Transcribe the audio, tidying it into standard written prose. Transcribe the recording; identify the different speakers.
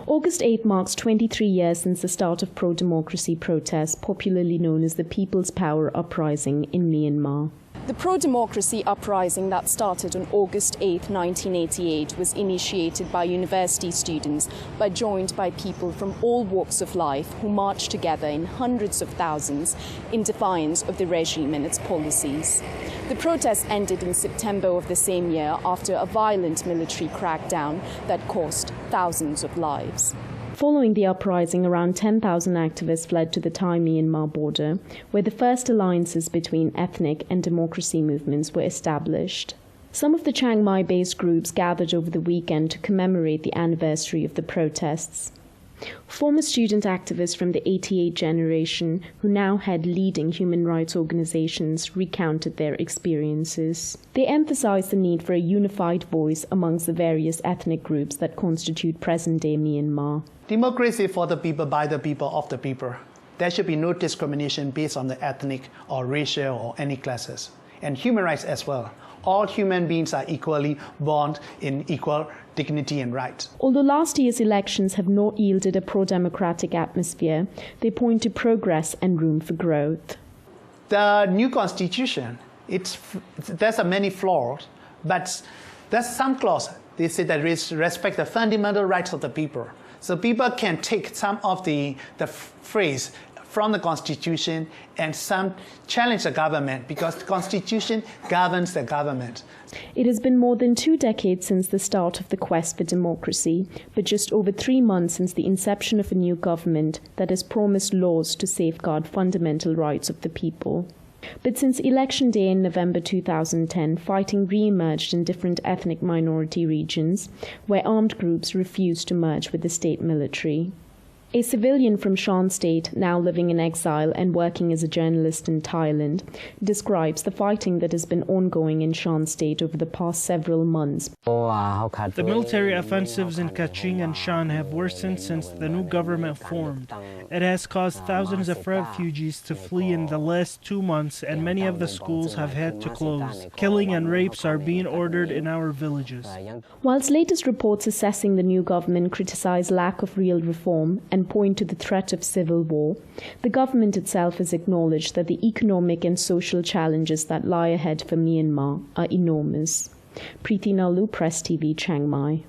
Speaker 1: August 8 marks 23 years since the start of pro-democracy protests, popularly known as the People's Power Uprising in Myanmar.
Speaker 2: The pro-democracy uprising that started on August 8, 1988 was initiated by university students but joined by people from all walks of life who marched together in hundreds of thousands in defiance of the regime and its policies. The protest ended in September of the same year after a violent military crackdown that cost thousands of lives.
Speaker 1: Following the uprising, around 10,000 activists fled to the Thai-Myanmar border, where the first alliances between ethnic and democracy movements were established. Some of the Chiang Mai-based groups gathered over the weekend to commemorate the anniversary of the protests. Former student activists from the 88 generation, who now head leading human rights organizations, recounted their experiences. They emphasized the need for a unified voice amongst the various ethnic groups that constitute present-day Myanmar.
Speaker 3: Democracy for the people, by the people, of the people. There should be no discrimination based on the ethnic or racial or any classes. And human rights as well. All human beings are equally born in equal dignity and rights.
Speaker 1: Although last year's elections have not yielded a pro-democratic atmosphere, they point to progress and room for growth.
Speaker 3: The new constitution, there's many flaws, but there's some clause. They say that respect the fundamental rights of the people. So people can take some of the phrase from the Constitution and some challenge the government because the Constitution governs the government.
Speaker 1: It has been more than 2 decades since the start of the quest for democracy, but just over 3 months since the inception of a new government that has promised laws to safeguard fundamental rights of the people. But since Election Day in November 2010, fighting re-emerged in different ethnic minority regions, where armed groups refused to merge with the state military. A civilian from Shan State, now living in exile and working as a journalist in Thailand, describes the fighting that has been ongoing in Shan State over the past several months.
Speaker 4: The military offensives in Kaching and Shan have worsened since the new government formed. It has caused thousands of refugees to flee in the last 2 months, and many of the schools have had to close. Killing and rapes are being ordered in our villages.
Speaker 1: Whilst latest reports assessing the new government criticize lack of real reform and point to the threat of civil war, the government itself has acknowledged that the economic and social challenges that lie ahead for Myanmar are enormous. Preeti Nalu, Press TV, Chiang Mai.